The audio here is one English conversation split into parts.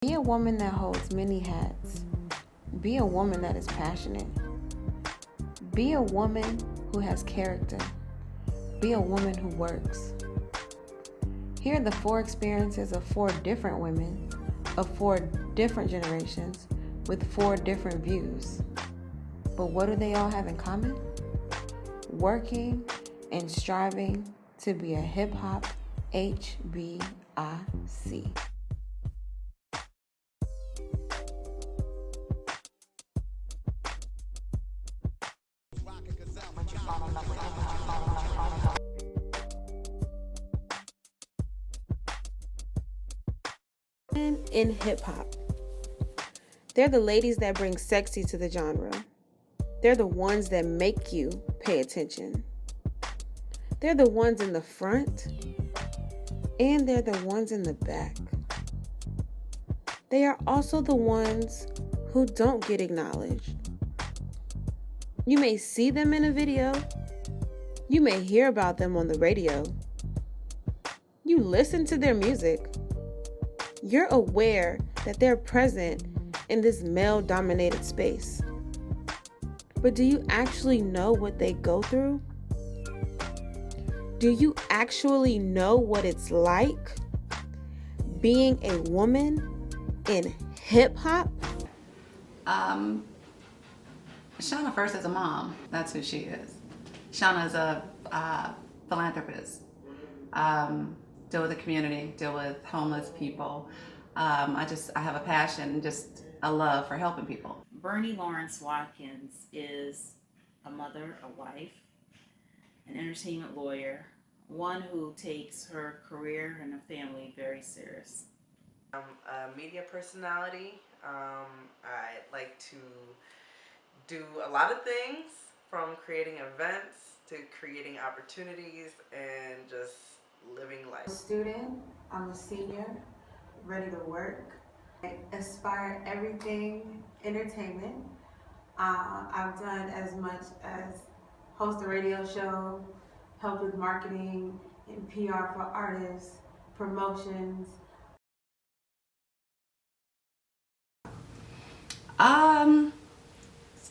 Be a woman that holds many hats. Be a woman that is passionate. Be a woman who has character. Be a woman who works. Here are the 4 experiences of 4 different women, of 4 different generations, with 4 different views. But what do they all have in common? Working and striving to be a Hip Hop HBIC. In hip hop, they're the ladies that bring sexy to the genre. They're the ones that make you pay attention. They're the ones in the front, and they're the ones in the back. They are also the ones who don't get acknowledged. You may see them in a video. You may hear about them on the radio. You listen to their music. You're aware that they're present in this male-dominated space. But do you actually know what they go through? Do you actually know what it's like being a woman in hip-hop? Shauna first is a mom. That's who she is. Shauna is a philanthropist. Deal with the community, deal with homeless people. I have a passion, just a love for helping people. Bernie Lawrence Watkins is a mother, a wife, an entertainment lawyer, one who takes her career and her family very serious. I'm a media personality. I like to do a lot of things, from creating events to creating opportunities and just living life. I'm a student, I'm a senior, ready to work. I aspire everything entertainment. I've done as much as host a radio show, help with marketing and PR for artists, promotions. I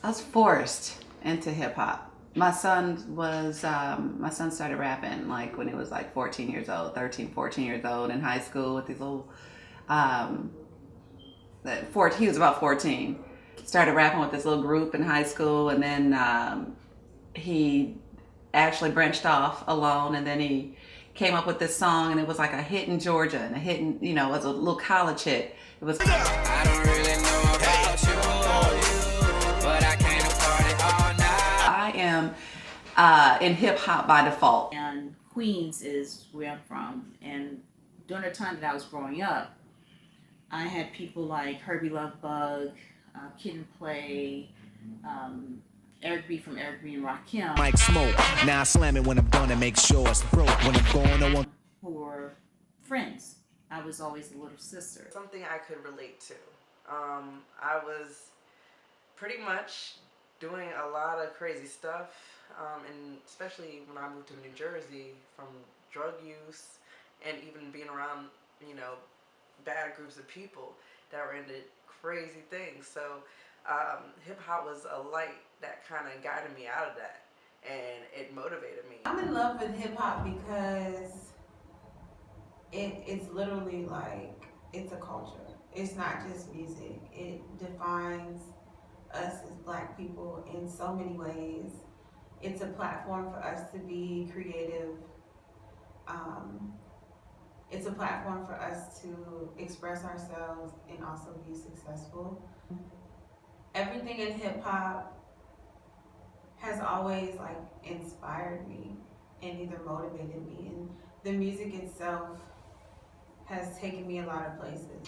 was forced into hip hop. My son started rapping like when he was like 14 years old, 13, 14 years old in high school with these little, he was about 14. Started rapping with this little group in high school, and then he actually branched off alone, and then he came up with this song, and it was like a hit in Georgia, and a hit in, it was a little college hit. It was I don't really know about you, but I can't afford it all night. I am in hip hop by default. And Queens is where I'm from, and during the time that I was growing up, I had people like Herbie Lovebug, Kid and Play, Eric B from Eric B and Rakim. Mike Smoke, now I slam it when I'm done and make sure it's broke when I'm going on. Who were friends. I was always the little sister. Something I could relate to. I was pretty much doing a lot of crazy stuff, and especially when I moved to New Jersey, from drug use and even being around, bad groups of people that were into crazy things. So hip hop was a light that kind of guided me out of that, and it motivated me. I'm in love with hip hop because it's literally like, it's a culture. It's not just music. It defines us as Black people in so many ways. It's a platform for us to be creative. It's a platform for us to express ourselves and also be successful. Everything in hip hop has always inspired me and either motivated me, and the music itself has taken me a lot of places.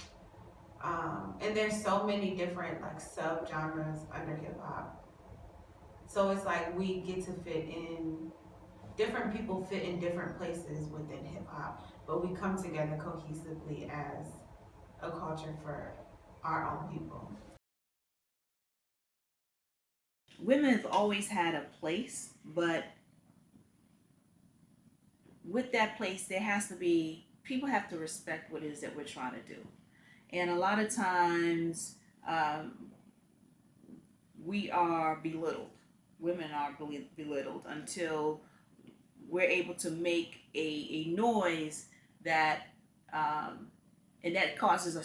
And there's so many different sub-genres under hip hop. So it's like we get to fit in, different people fit in different places within hip hop, but we come together cohesively as a culture for our own people. Women have always had a place, but with that place, there has to be, people have to respect what it is that we're trying to do. And a lot of times we are belittled. Women are belittled until we're able to make a noise that and that causes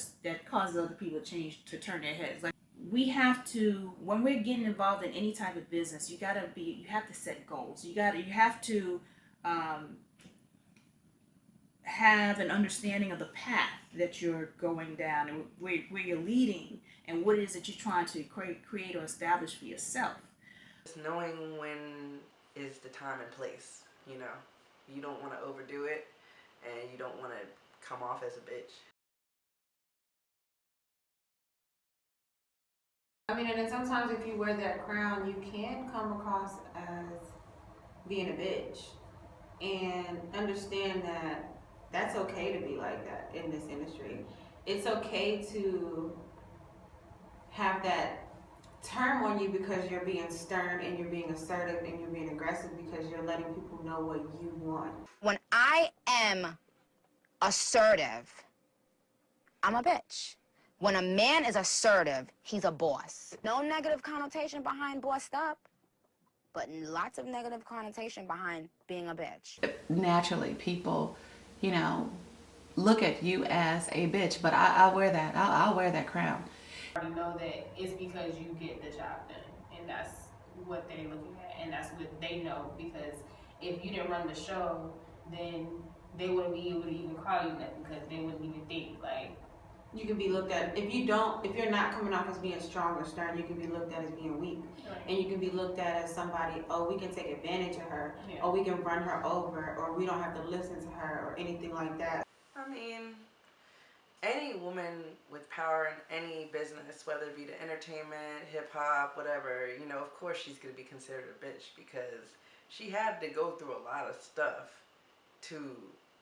other people to turn their heads. Like, we have to, when we're getting involved in any type of business, you have to set goals. You have to have an understanding of the path that you're going down and where you're leading and what it is that you're trying to create or establish for yourself. Just knowing when is the time and place, you know. You don't want to overdo it, and you don't want to come off as a bitch. I mean, and then sometimes if you wear that crown, you can come across as being a bitch. And understand that that's okay to be like that in this industry. It's okay to have that term on you because you're being stern and you're being assertive and you're being aggressive because you're letting people know what you want. When I am assertive, I'm a bitch. When a man is assertive, he's a boss. No negative connotation behind bossed up, but lots of negative connotation behind being a bitch. Naturally, people, you know, look at you as a bitch, but I'll wear that. I'll wear that crown. I already know that it's because you get the job done, and that's what they're looking at, and that's what they know, because if you didn't run the show, then they wouldn't be able to even call you that, because they wouldn't even think, like, You can be looked at, if you're not coming off as being strong or stern, you can be looked at as being weak. right. And you can be looked at as somebody, oh, we can take advantage of her, Yeah. or we can run her over, or we don't have to listen to her, or anything like that. I mean, any woman with power in any business, whether it be the entertainment, hip-hop, whatever, you know, of course she's going to be considered a bitch because she had to go through a lot of stuff to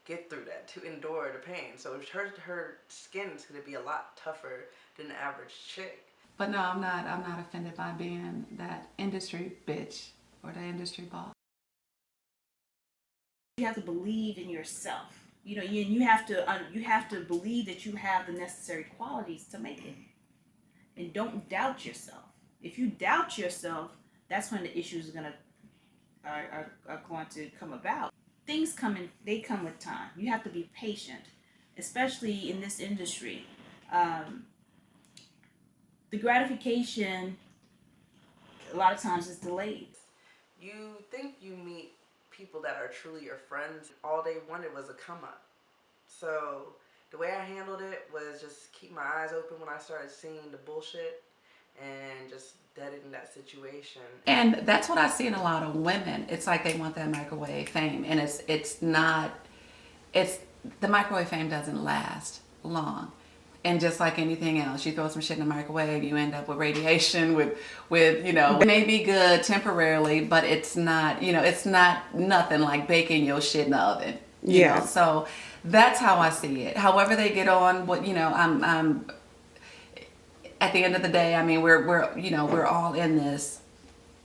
get through that, to endure the pain. So her skin's going to be a lot tougher than the average chick. But no, I'm not offended by being that industry bitch or the industry boss. You have to believe in yourself. You know, you have to believe that you have the necessary qualities to make it, and don't doubt yourself. If you doubt yourself, that's when the issues are going to come about. Things come with time. You have to be patient, especially in this industry. The gratification a lot of times is delayed. You think you meet people that are truly your friends, all they wanted was a come up. So the way I handled it was just keep my eyes open when I started seeing the bullshit and just deaden that situation. And that's what I see in a lot of women. It's like they want that microwave fame, and it's not. It's the microwave fame doesn't last long. And just like anything else, you throw some shit in the microwave, you end up with radiation, with it may be good temporarily, but it's not, it's not nothing like baking your shit in the oven. You know? So that's how I see it. However they get on, I'm at the end of the day, I mean, we're all in this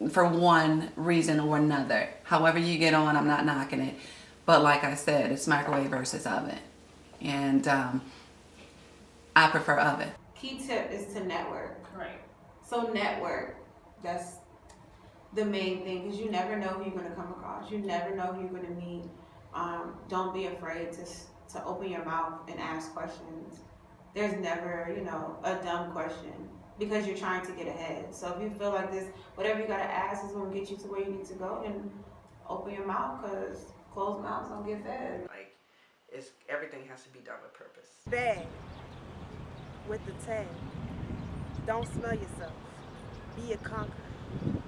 for one reason or another. However you get on, I'm not knocking it. But like I said, it's microwave versus oven. And I prefer oven. Key tip is to network. Right. So network, that's the main thing, because you never know who you're going to come across. You never know who you're going to meet. Don't be afraid to open your mouth and ask questions. There's never, a dumb question, because you're trying to get ahead. So if you feel like this, whatever you got to ask is going to get you to where you need to go, then open your mouth, because closed mouths don't get fed. Like, everything has to be done with purpose. Bag with the tag. Don't smell yourself. Be a conqueror.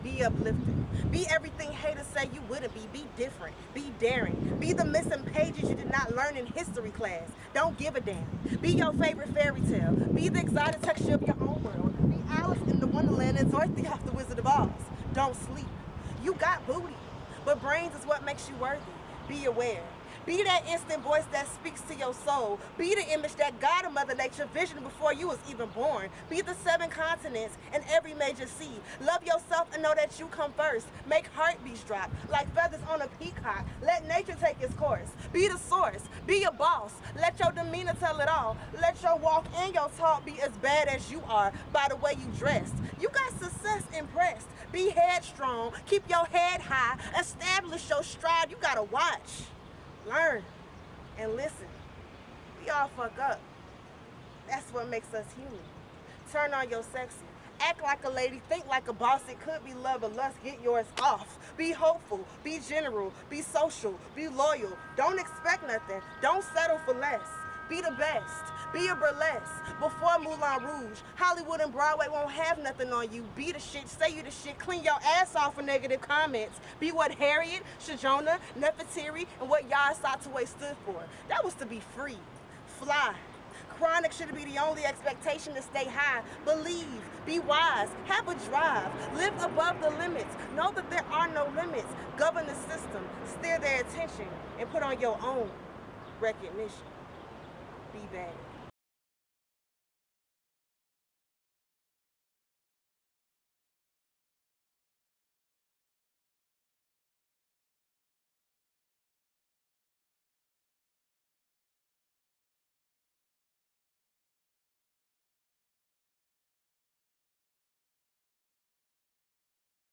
Be uplifting. Be everything haters say you wouldn't be. Be different. Be daring. Be the missing pages you did not learn in history class. Don't give a damn. Be your favorite fairy tale. Be the exotic texture of your own world. Be Alice in the Wonderland and Dorothy off the Wizard of Oz. Don't sleep. You got booty, but brains is what makes you worthy. Be aware. Be that instant voice that speaks to your soul. Be the image that guided Mother Nature vision before you was even born. Be the 7 continents and every major sea. Love yourself and know that you come first. Make heartbeats drop like feathers on a peacock. Let nature take its course. Be the source. Be your boss. Let your demeanor tell it all. Let your walk and your talk be as bad as you are by the way you dressed. You got success impressed. Be headstrong. Keep your head high. Establish your stride. You gotta watch, learn, and listen. We all fuck up. That's what makes us human. Turn on your sexy. Act like a lady, think like a boss. It could be love or lust, get yours off. Be hopeful, be general, be social, be loyal. Don't expect nothing, don't settle for less. Be the best, be a burlesque. Before Moulin Rouge, Hollywood and Broadway won't have nothing on you. Be the shit, say you the shit, clean your ass off for negative comments. Be what Harriet, Shajona, Nefertiti, and what Yah Sataway stood for. That was to be free, fly. Chronic should be the only expectation to stay high. Believe, be wise, have a drive, live above the limits. Know that there are no limits. Govern the system, steer their attention, and put on your own recognition. Be bad.